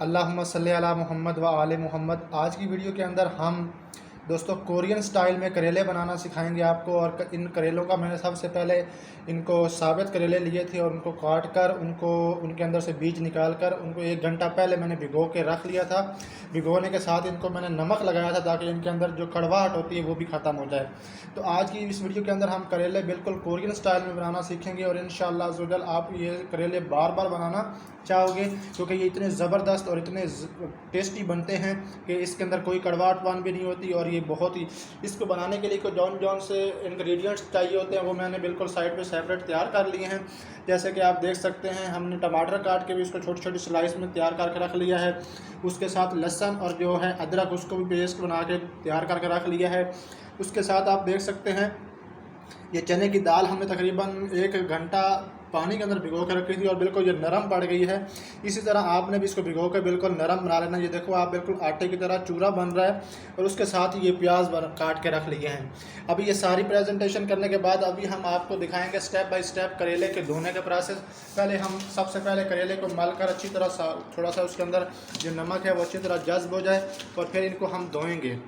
अल्लाहुम्मा सल्ली अला मुहम्मद व आले मुहम्मद। आज की वीडियो के अंदर हम दोस्तों कोरियन स्टाइल में करेले बनाना सिखाएंगे आपको। और इन करेलों का मैंने सबसे पहले इनको साबित करेले लिए थे और उनको काट कर उनके अंदर से बीज निकाल कर उनको 1 घंटा पहले मैंने भिगो के रख लिया था। भिगोने के साथ इनको मैंने नमक लगाया था ताकि इनके अंदर जो कड़वाहट होती है वो भी ख़त्म हो जाए। तो आज की इस वीडियो के अंदर हम करेले बिल्कुल कोरियन स्टाइल में बनाना सीखेंगे और इंशाअल्लाह अज़्ज़ व जल आप ये करेले बार बार बनाना चाहोगे, क्योंकि ये इतने ज़बरदस्त और इतने टेस्टी बनते हैं कि इसके अंदर कोई कड़वाहटपन भी नहीं होती। और ये बहुत ही, इसको बनाने के लिए कोई जौन से इंग्रेडिएंट्स चाहिए होते हैं वो मैंने बिल्कुल साइड पे सेपरेट तैयार कर लिए हैं। जैसे कि आप देख सकते हैं हमने टमाटर काट के भी इसको छोटी छोटी स्लाइस में तैयार करके रख लिया है। उसके साथ लहसुन और जो है अदरक उसको भी पेस्ट बना के तैयार करके रख लिया है। उसके साथ आप देख सकते हैं ये चने की दाल हमने तकरीबन 1 घंटा पानी के अंदर भिगो के रखी थी और बिल्कुल ये नरम पड़ गई है। इसी तरह आपने भी इसको भिगो के बिल्कुल नरम बना लेना। ये देखो आप बिल्कुल आटे की तरह चूरा बन रहा है। और उसके साथ ये प्याज काट के रख लिए हैं। अभी ये सारी प्रेजेंटेशन करने के बाद अभी हम आपको दिखाएंगे स्टेप बाय स्टेप करेले के धोने का प्रोसेस। पहले हम सबसे पहले करेले को मल कर अच्छी तरह थोड़ा सा उसके अंदर जो नमक है वो अच्छी तरह जज्ब हो जाए और फिर इनको हम धोएँगे।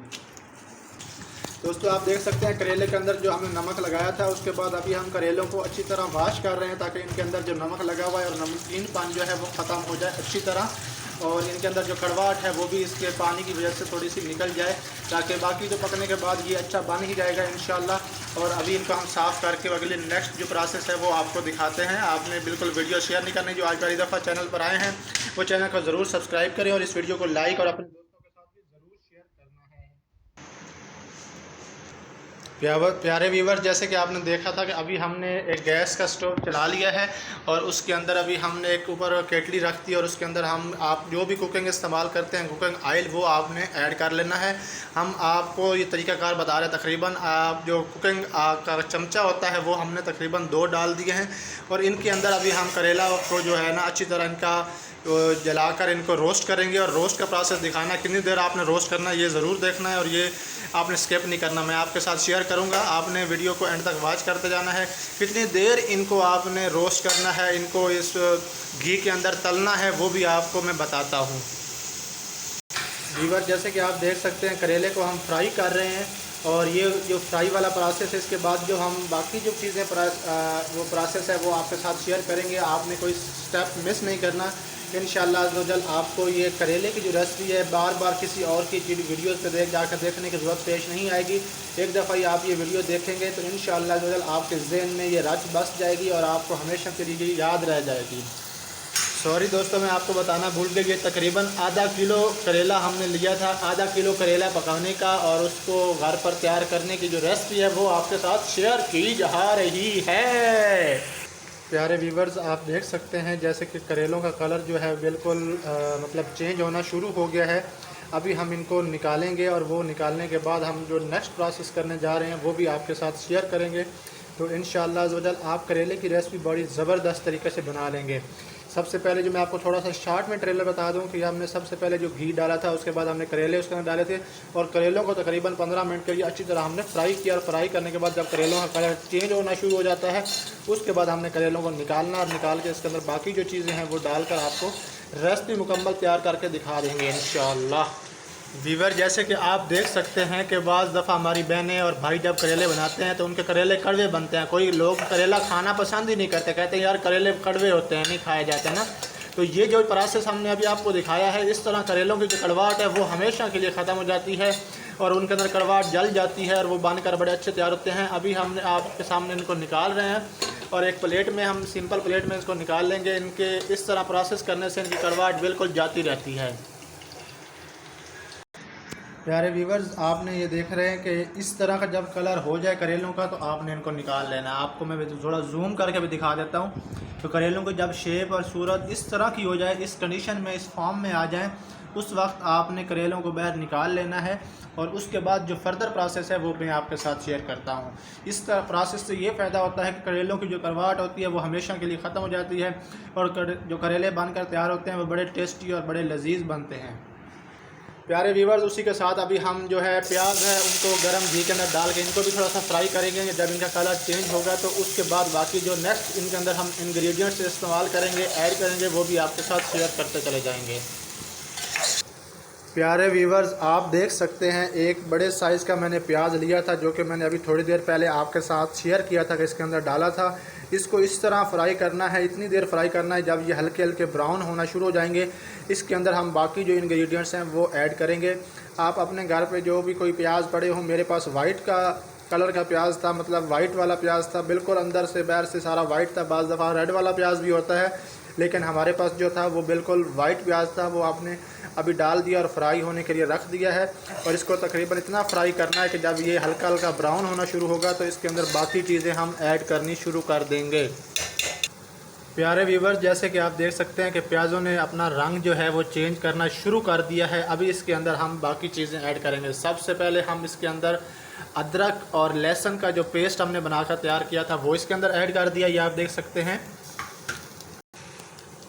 दोस्तों आप देख सकते हैं करेले के अंदर जो हमने नमक लगाया था, उसके बाद अभी हम करेलों को अच्छी तरह वॉश कर रहे हैं ताकि इनके अंदर जो नमक लगा हुआ है और नमकीनपन जो है वो ख़त्म हो जाए अच्छी तरह। और इनके अंदर जो कड़वाहट है वो भी इसके पानी की वजह से थोड़ी सी निकल जाए, ताकि बाकी जो पकने के बाद ये अच्छा बन ही जाएगा इंशाल्लाह। और अभी इनको हम साफ़ करके अगले नेक्स्ट जो प्रोसेस है वो आपको दिखाते हैं। आपने बिल्कुल वीडियो शेयर नहीं करनी। जो आज पहली दफ़ा चैनल पर आए हैं वो चैनल को ज़रूर सब्सक्राइब करें और इस वीडियो को लाइक और अपने प्यारे व्यूवर, जैसे कि आपने देखा था कि अभी हमने एक गैस का स्टोव चला लिया है और उसके अंदर अभी हमने एक ऊपर केटली रख दी और उसके अंदर हम आप जो भी कुकिंग इस्तेमाल करते हैं कुकिंग ऑयल वो आपने ऐड कर लेना है। हम आपको ये तरीक़ाकार बता रहे हैं। तकरीबन आप जो कुकिंग का चमचा होता है वो हमने तकरीबन 2 डाल दिए हैं। और इनके अंदर अभी हम करेला को जो है ना अच्छी तरह इनका जलाकर इनको रोस्ट करेंगे। और रोस्ट का प्रोसेस दिखाना, कितनी देर आपने रोस्ट करना है ये ज़रूर देखना है और ये आपने स्किप नहीं करना। मैं आपके साथ शेयर करूंगा, आपने वीडियो को एंड तक वॉच करते जाना है। कितनी देर इनको आपने रोस्ट करना है, इनको इस घी के अंदर तलना है, वो भी आपको मैं बताता हूँ। व्यूअर, जैसे कि आप देख सकते हैं करेले को हम फ्राई कर रहे हैं और ये जो फ्राई वाला प्रोसेस है, इसके बाद जो हम बाकी जो चीज़ें वो प्रोसेस है वो आपके साथ शेयर करेंगे। आपने कोई स्टेप मिस नहीं करना। इंशाअल्लाह अज़्ज़ व जल आपको ये करेले की जो रेसिपी है बार बार किसी और की वीडियोज़ पे जाकर देखने की ज़रूरत पेश नहीं आएगी। एक दफ़ा ही आप ये वीडियो देखेंगे तो इंशाअल्लाह अज़्ज़ व जल आपके ज़हन में ये रच बस जाएगी और आपको हमेशा के लिए याद रह जाएगी। सॉरी दोस्तों, मैं आपको बताना भूल गया, ये तकरीबन आधा किलो करेला हमने लिया था। आधा किलो करेला पकाने का और उसको घर पर तैयार करने की जो रेसिपी है वो आपके साथ शेयर की जा रही है। प्यारे व्यूवर्स, आप देख सकते हैं जैसे कि करेलों का कलर जो है बिल्कुल मतलब चेंज होना शुरू हो गया है। अभी हम इनको निकालेंगे और वो निकालने के बाद हम जो नेक्स्ट प्रोसेस करने जा रहे हैं वो भी आपके साथ शेयर करेंगे। तो इंशाअल्लाह अज़्ज़ व जल आप करेले की रेसिपी बड़ी ज़बरदस्त तरीके से बना लेंगे। सबसे पहले जो मैं आपको थोड़ा सा शॉर्ट में ट्रेलर बता दूं कि हमने सबसे पहले जो घी डाला था, उसके बाद हमने करेले उसके अंदर डाले थे और करेलों को तकरीबन 15 मिनट के लिए अच्छी तरह हमने फ्राई किया। और फ्राई करने के बाद जब करेलों का कलर चेंज होना शुरू हो जाता है उसके बाद हमने करेलों को निकालना और निकाल के इसके अंदर बाकी जो चीज़ें हैं वो डालकर आपको रेसिपी मुकम्मल तैयार करके दिखा देंगे इंशाअल्लाह। व्यूअर, जैसे कि आप देख सकते हैं कि बाज़ दफ़ा हमारी बहनें और भाई जब करेले बनाते हैं तो उनके करेले कड़वे बनते हैं। कोई लोग करेला खाना पसंद ही नहीं करते, कहते हैं यार करेले कड़वे होते हैं, नहीं खाए जाते ना। तो ये जो प्रोसेस हमने अभी आपको दिखाया है, इस तरह करेलों की जो कड़वाहट है वो हमेशा के लिए ख़त्म हो जाती है और उनके अंदर कड़वाहट जल जाती है और वो बनकर बड़े अच्छे तैयार होते हैं। अभी हमने आपके सामने इनको निकाल रहे हैं और एक प्लेट में हम सिंपल प्लेट में इसको निकाल लेंगे। इनके इस तरह प्रोसेस करने से इनकी कड़वाहट बिल्कुल जाती रहती है। प्यारे व्यूवर्स, आपने ये देख रहे हैं कि इस तरह का जब कलर हो जाए करेलों का तो आपने इनको निकाल लेना है। आपको मैं थोड़ा जूम करके भी दिखा देता हूँ। तो करेलों की जब शेप और सूरत इस तरह की हो जाए, इस कंडीशन में, इस फॉर्म में आ जाए, उस वक्त आपने करेलों को बाहर निकाल लेना है। और उसके बाद जो फर्दर प्रोसेस है वो मैं आपके साथ शेयर करता हूँ। इस तरह प्रोसेस से ये फ़ायदा होता है कि करेलों की जो कड़वाहट होती है वो हमेशा के लिए ख़त्म हो जाती है और जो करेले बनकर तैयार होते हैं वो बड़े टेस्टी और बड़े लजीज बनते हैं। प्यारे व्यूवर्स, उसी के साथ अभी हम जो है प्याज है उनको गर्म घी के अंदर डाल के इनको भी थोड़ा सा फ्राई करेंगे। जब इनका कलर चेंज होगा तो उसके बाद बाकी जो नेक्स्ट इनके अंदर हम इंग्रेडिएंट्स इस्तेमाल करेंगे, ऐड करेंगे, वो भी आपके साथ शेयर करते चले जाएंगे। प्यारे व्यूवर्स, आप देख सकते हैं एक बड़े साइज़ का मैंने प्याज लिया था, जो कि मैंने अभी थोड़ी देर पहले आपके साथ शेयर किया था कि इसके अंदर डाला था। इसको इस तरह फ्राई करना है, इतनी देर फ्राई करना है जब ये हल्के हल्के ब्राउन होना शुरू हो जाएंगे। इसके अंदर हम बाकी जो इंग्रेडिएंट्स हैं वो ऐड करेंगे। आप अपने घर पे जो भी कोई प्याज पड़े हों, मेरे पास वाइट का कलर का प्याज था, मतलब वाइट वाला प्याज था, बिल्कुल अंदर से बाहर से सारा वाइट था। बाज़ दफ़ा रेड वाला प्याज भी होता है, लेकिन हमारे पास जो था वो बिल्कुल वाइट प्याज था। वो आपने अभी डाल दिया और फ्राई होने के लिए रख दिया है। और इसको तकरीबन इतना फ्राई करना है कि जब ये हल्का हल्का ब्राउन होना शुरू होगा तो इसके अंदर बाकी चीज़ें हम ऐड करनी शुरू कर देंगे। प्यारे व्यूवर्स, जैसे कि आप देख सकते हैं कि प्याज़ों ने अपना रंग जो है वो चेंज करना शुरू कर दिया है। अभी इसके अंदर हम बाकी चीज़ें ऐड करेंगे। सबसे पहले हम इसके अंदर अदरक और लहसुन का जो पेस्ट हमने बनाकर तैयार किया था वो इसके अंदर ऐड कर दिया, ये आप देख सकते हैं।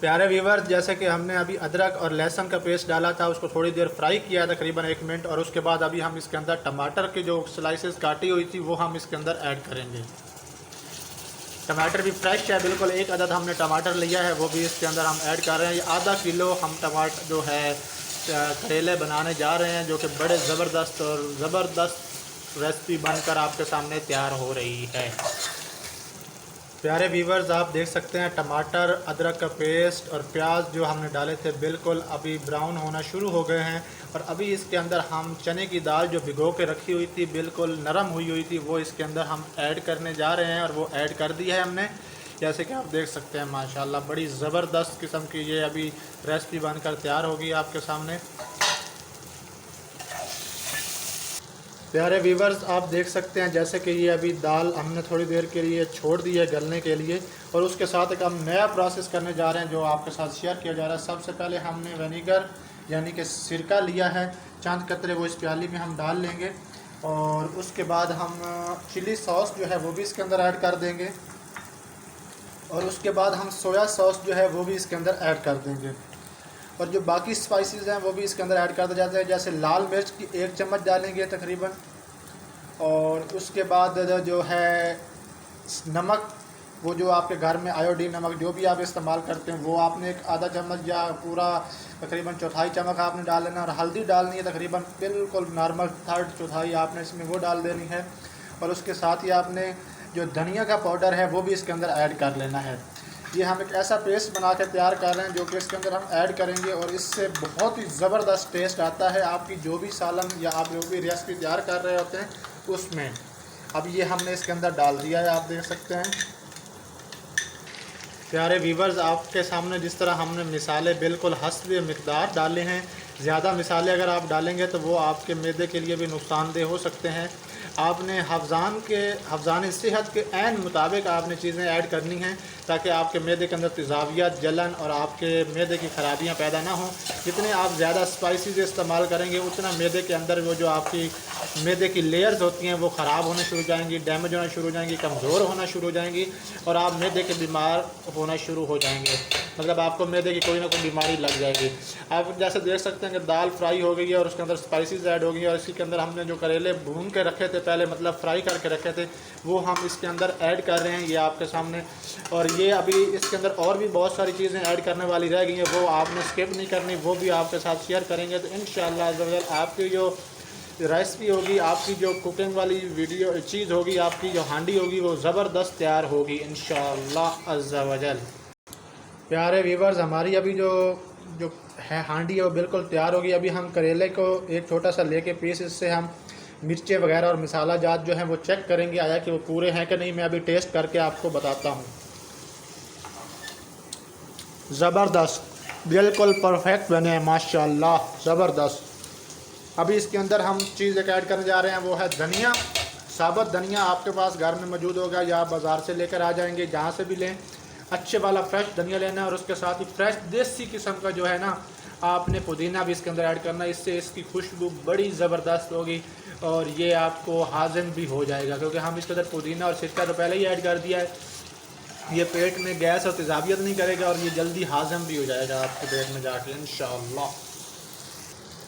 प्यारे व्यूवर्स, जैसे कि हमने अभी अदरक और लहसुन का पेस्ट डाला था, उसको थोड़ी देर फ्राई किया तकरीबन 1 मिनट, और उसके बाद अभी हम इसके अंदर टमाटर की जो स्लाइसेस काटी हुई थी वो हम इसके अंदर ऐड करेंगे। टमाटर भी फ्रेश है, बिल्कुल 1 अदद हमने टमाटर लिया है, वो भी इसके अंदर हम ऐड कर रहे हैं। ये आधा किलो हम टमाटर जो है करेले बनाने जा रहे हैं, जो कि बड़े ज़बरदस्त रेसिपी बनकर आपके सामने तैयार हो रही है। प्यारे व्यूवर्स, आप देख सकते हैं टमाटर, अदरक का पेस्ट और प्याज जो हमने डाले थे बिल्कुल अभी ब्राउन होना शुरू हो गए हैं। और अभी इसके अंदर हम चने की दाल जो भिगो के रखी हुई थी, बिल्कुल नरम हुई थी, वो इसके अंदर हम ऐड करने जा रहे हैं। और वो ऐड कर दी है हमने, जैसे कि आप देख सकते हैं। माशाल्लाह बड़ी ज़बरदस्त किस्म की ये अभी रेसिपी बनकर तैयार होगी आपके सामने। प्यारे व्यूवर्स, आप देख सकते हैं जैसे कि ये अभी दाल हमने थोड़ी देर के लिए छोड़ दी है गलने के लिए, और उसके साथ एक हम नया प्रोसेस करने जा रहे हैं जो आपके साथ शेयर किया जा रहा है। सबसे पहले हमने विनेगर यानी कि सिरका लिया है, चंद कतरे वो इस प्याली में हम डाल लेंगे। और उसके बाद हम चिली सॉस जो है वो भी इसके अंदर ऐड कर देंगे। और उसके बाद हम सोया सॉस जो है वो भी इसके अंदर ऐड कर देंगे। और जो बाकी स्पाइसेस हैं वो भी इसके अंदर ऐड कर दिए जाते हैं। जैसे लाल मिर्च की 1 चम्मच डालेंगे तकरीबन, और उसके बाद जो है नमक, वो जो आपके घर में आयोडीन नमक जो भी आप इस्तेमाल करते हैं वो आपने एक आधा चम्मच या पूरा तकरीबन चौथाई चम्मच आपने डाल लेना। और हल्दी डालनी है तकरीबन बिल्कुल नॉर्मल 1/3 चौथाई आपने इसमें वो डाल देनी है। और उसके साथ ही आपने जो धनिया का पाउडर है वो भी इसके अंदर ऐड कर लेना है। ये हम एक ऐसा पेस्ट बना के तैयार कर रहे हैं जो कि इसके अंदर हम ऐड करेंगे, और इससे बहुत ही ज़बरदस्त टेस्ट आता है आपकी जो भी सालन या आप जो भी रेसिपी तैयार कर रहे होते हैं उसमें। अब ये हमने इसके अंदर डाल दिया है, आप देख सकते हैं। प्यारे व्यूवर्स, आपके सामने जिस तरह हमने मिसाले बिल्कुल हस्ब मिक़दार डाले हैं। ज़्यादा मिसाले अगर आप डालेंगे तो वो आपके मैदे के लिए भी नुकसानदेह हो सकते हैं। आपने हफ्ज़ान सेहत के ऐन मुताबिक आपने चीज़ें ऐड करनी हैं, ताकि आपके मैदे के अंदर तेज़ाबियत, जलन और आपके मैदे की ख़राबियाँ पैदा ना हों। जितने आप ज़्यादा स्पाइसेस इस्तेमाल करेंगे उतना मैदे के अंदर वो जो आपकी मैदे की लेयर्स होती हैं वो ख़राब होने शुरू हो जाएंगी, डैमेज होना शुरू हो जाएंगी, कमज़ोर होना शुरू हो जाएंगी, और आप मैदे के बीमार होना शुरू हो जाएंगे। मतलब आपको मैदे की कोई ना कोई बीमारी लग जाएगी। आप जैसे देख सकते हैं कि दाल फ्राई हो गई है और उसके अंदर स्पाइसेस ऐड हो गई है, और इसी के अंदर हमने जो करेले भून के रखे थे पहले, मतलब फ्राई करके रखे थे, वो हम इसके अंदर ऐड कर रहे हैं, ये आपके सामने। और ये अभी इसके अंदर और भी बहुत सारी चीज़ें ऐड करने वाली रह गई हैं, वो आपने स्किप नहीं करनी, वो भी आपके साथ शेयर करेंगे। तो इंशाअल्लाह आपकी जो रेसिपी होगी, आपकी जो कुकिंग वाली वीडियो चीज़ होगी, आपकी जो हांडी होगी वो ज़बरदस्त तैयार होगी इंशाअल्लाह अज़्ज़ा वजल। प्यारे व्यूवर्स, हमारी अभी जो है हांडी है वो बिल्कुल तैयार होगी। अभी हम करेले को एक छोटा सा लेके पीस, इससे हम मिर्चें वगैरह और मसाला जात जो हैं वो चेक करेंगे आया कि वो पूरे हैं कि नहीं। मैं अभी टेस्ट करके आपको बताता हूँ। ज़बरदस्त, बिल्कुल परफेक्ट बने हैं माशाल्लाह, ज़बरदस्त। अभी इसके अंदर हम चीज़ एक ऐड करने जा रहे हैं, वो है धनिया। साबुत धनिया आपके पास घर में मौजूद होगा या आप बाज़ार से लेकर आ जाएंगे, जहाँ से भी लें। अच्छे वाला फ्रेश धनिया लेना है, और उसके साथ ही फ्रेश देसी किस्म का जो है ना आपने पुदीना भी इसके अंदर ऐड करना है। इससे इसकी खुशबू बड़ी ज़बरदस्त होगी और ये आपको हाज़म भी हो जाएगा, क्योंकि हम इसके अंदर पुदीना और सिरका तो पहले ही ऐड कर दिया है। ये पेट में गैस और तेज़ाबियत नहीं करेगा, और ये जल्दी हाज़म भी हो जाएगा आपके पेट में जाके इंशाअल्लाह।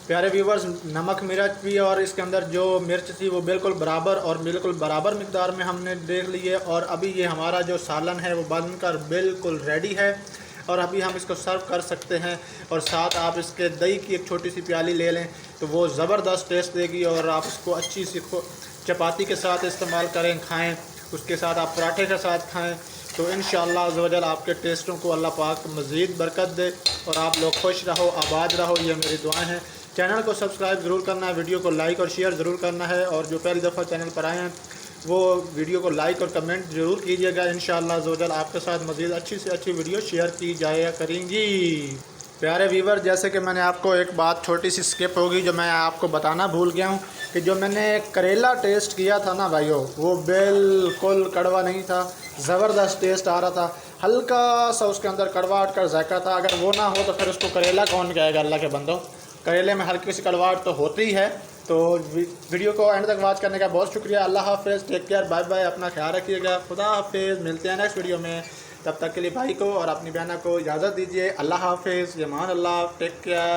प्यारे व्यूवर्स, नमक मिर्च भी और इसके अंदर जो मिर्च थी वो बिल्कुल बराबर मिकदार में हमने देख ली है। और अभी ये हमारा जो सालन है वो बनकर बिल्कुल रेडी है। और अभी हम इसको सर्व कर सकते हैं। और साथ आप इसके दही की एक छोटी सी प्याली ले लें तो वो ज़बरदस्त टेस्ट देगी। और आप इसको अच्छी सी चपाती के साथ इस्तेमाल करें, खाएँ, उसके साथ आप पराठे के साथ खाएँ, तो इंशाअल्लाह अज़्ज़ व जल आपके टेस्टों को अल्लाह पाक मज़ीद बरकत दे और आप लोग खुश रहो, आबाद रहो, ये मेरी दुआएं हैं। चैनल को सब्सक्राइब ज़रूर करना है, वीडियो को लाइक और शेयर ज़रूर करना है, और जो पहली दफ़ा चैनल पर आए हैं वो वीडियो को लाइक और कमेंट ज़रूर कीजिएगा। इंशाअल्लाह अज़्ज़ व जल आपके साथ मज़ीद अच्छी से अच्छी वीडियो शेयर की जाया करेंगी। प्यारे व्यूवर, जैसे कि मैंने आपको एक बात छोटी सी स्किप होगी जो मैं आपको बताना भूल गया हूँ कि जो मैंने करेला टेस्ट किया था ना भाइयों, वो बिल्कुल कड़वा नहीं था, ज़बरदस्त टेस्ट आ रहा था। हल्का सा उसके अंदर कड़वाहट का जायका था। अगर वो ना हो तो फिर उसको करेला कौन कहेगा अल्लाह के बंदो। करेले में हल्की सी कड़वाहट तो होती ही है। तो वीडियो को एंड तक वॉच करने का बहुत शुक्रिया। अल्लाह हाफ़िज़, टेक केयर, बाय बाय, अपना ख्याल रखिएगा, खुदा हाफ़िज़। मिलते हैं नेक्स्ट वीडियो में, तब तक के लिए भाई को और अपनी बहना को इजाज़त दीजिए। अल्लाह हाफ़िज़, यमान अल्लाह, टेक केयर।